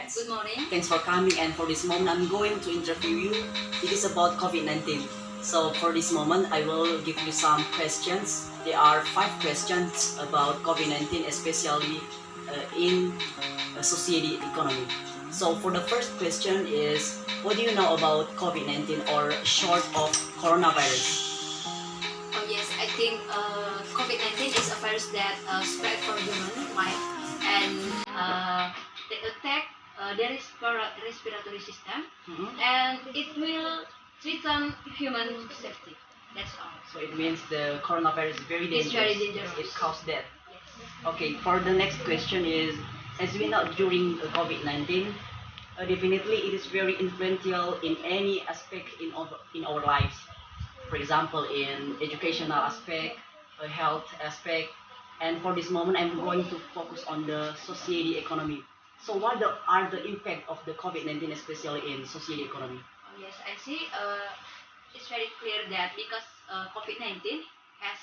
Congrats. Good morning. Thanks for coming, and for this moment I'm going to interview you. It is about COVID-19. So for this moment I will give you some questions. There are 5 questions about COVID-19, especially in society economy. So for the first question is, what do you know about COVID-19 or short of coronavirus? Oh yes, I think COVID-19 is a virus that spread for human life and they attack the respiratory system and it will threaten human safety. That's all. So it means the coronavirus is very dangerous. It's very dangerous. It causes death. Yes. Okay, for the next question is, as we know during COVID-19, definitely it is very influential in any aspect in our lives. For example, in educational aspect, health aspect, and for this moment I'm going to focus on the society economy. So what are the impact of the COVID-19, especially in society economy? Oh, yes, I see. It's very clear that because COVID-19 has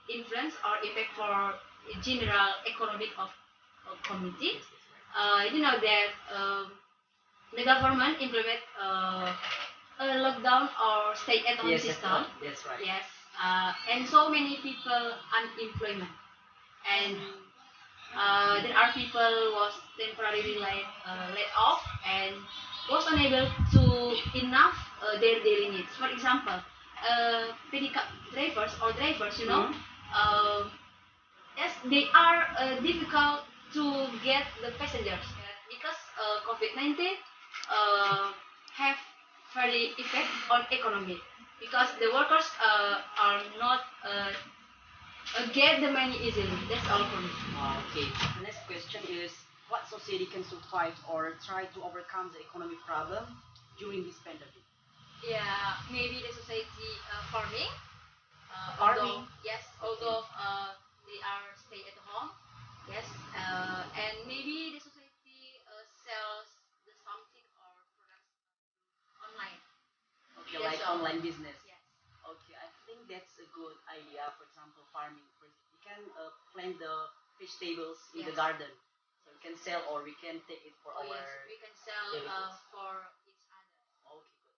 influence or impact for general economic of community. You know that the government implement a lockdown or stay-at-home Yes, system. that's right. Yes, and so many people unemployment, and there are people was temporarily laid off and was unable to enough their daily needs. For example, pedicab drivers, you know, yes, they are difficult to get the passengers because COVID-19 have very effect on economy because the workers are not get the money easily. That's all for me. Okay. The next question is, what society can survive or try to overcome the economic problem during this pandemic? Yeah, maybe the society farming. Farming? Yes, although they are stay at home. Yes, and maybe the society sells the something or products online. Okay, That's like all. online business. Yes. Okay, I think that's a good idea. For example, farming. We can plant the vegetables in the Yes. garden, so we can sell or we can take it for Oh our. yes, we can sell daily goods. for each other. Okay, good.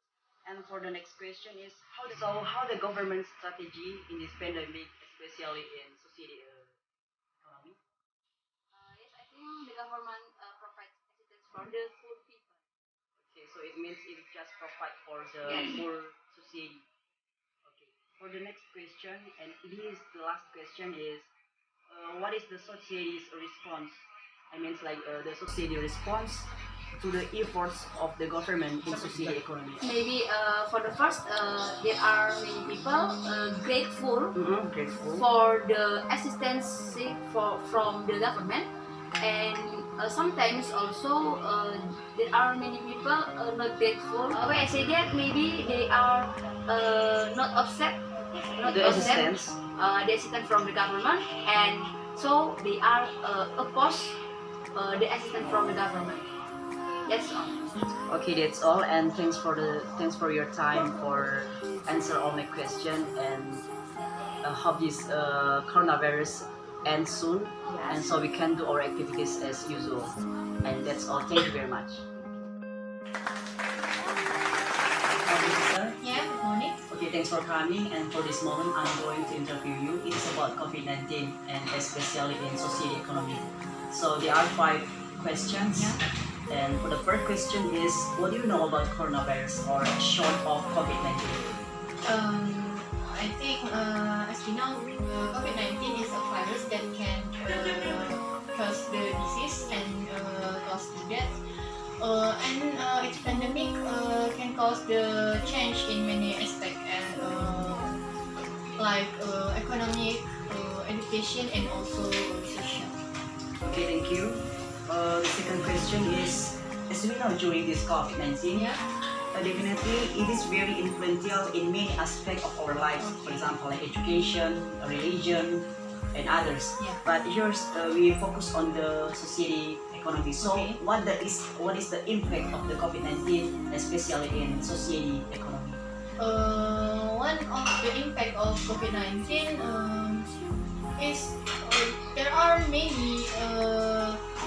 And for the next question is, how the government strategy in this pandemic, especially in society economy? Yes, I think the government provides assistance for the poor people. Okay, so it means it just provide for the Yes. poor society. Okay. For the next question, and it is the last question is, what is the society's response? I mean, it's like the society response to the efforts of the government in society economy. Maybe for the first, there are many people grateful Grateful. for the assistance from the government, and sometimes also there are many people not grateful. When I say that, maybe they are not upset, The assistance. the assistance from the government, and so they are oppose the assistance from the government. That's all. Okay, that's all, and thanks for your time for answer all my question, and hope this coronavirus ends soon, and so we can do our activities as usual. And that's all. Thank you very much. Sister. Yeah, good morning. Okay, thanks for coming, and for this moment I'm going to interview you. It is about COVID-19 and especially in society economy. So there are 5 questions. And for the first question is, what do you know about coronavirus or short of COVID-19? I think, as we know, COVID-19 is a virus that can cause the disease and cause the death. And its pandemic can cause the change in many aspects, like economic, education, and also social. Okay, thank you. The second question is, as we know during this COVID-19, definitely it is very influential in many aspects of our lives. For example, like education, religion, and others. Yeah. But here we focus on the society economy. So Okay. what is the impact of the COVID-19, especially in society economy? One of the impact of COVID-19 is there are many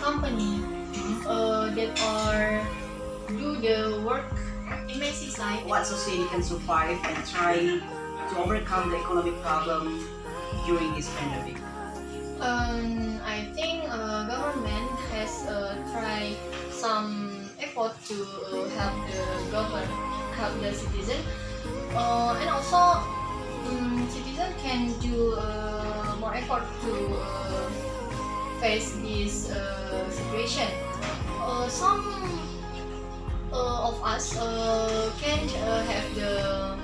companies that are do the work in my society. What society can survive and try to overcome the economic problem during this pandemic? I think government has tried some effort to help the citizen, and also citizen can do more effort to face this situation. Some of us can have the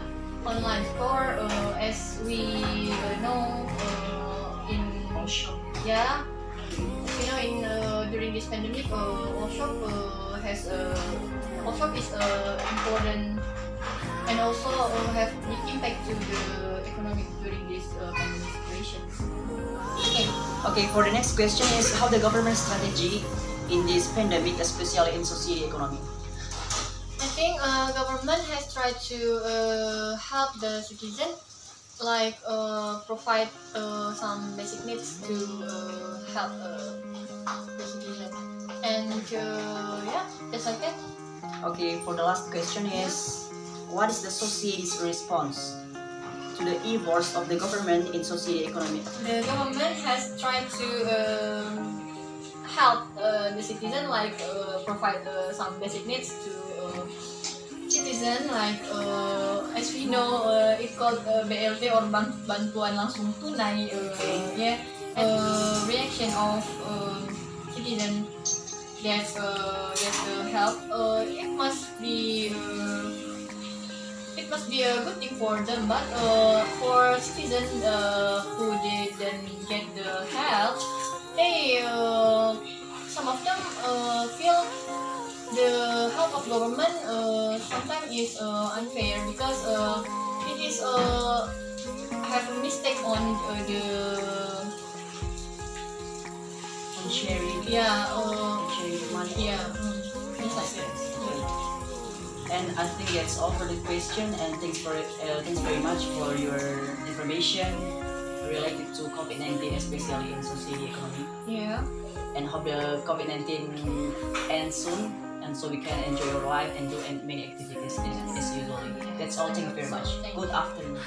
online store, as we know in Also, yeah, as we know in during this pandemic, workshop has workshop is important and also have big impact to the economic during this pandemic situation. Okay. okay, for the next question is how the government strategy in this pandemic, especially in society economy. I think government has tried to help the citizen, like provide some basic needs to help the citizen, and yeah, that's like that. Okay, for the last question is what is the society's response to the efforts of the government in society economy? The government has tried to help the citizen, like provide some basic needs to citizen, like as we know it called BLT or bantuan langsung tunai, yeah, reaction of citizen that help, it must be a good thing for them, but for citizens who didn't get the help, they some of them feel the help of government sometimes is unfair, because it is have a mistake on the On sharing, yeah sharing the money. yeah things like that. And I think that's all for the question. And thanks very much for your information related to COVID-19, especially in society economy. Yeah. And hope the COVID-19 ends soon, and so we can enjoy our life and do many activities as usually. That's all. Thank you very much. Good afternoon.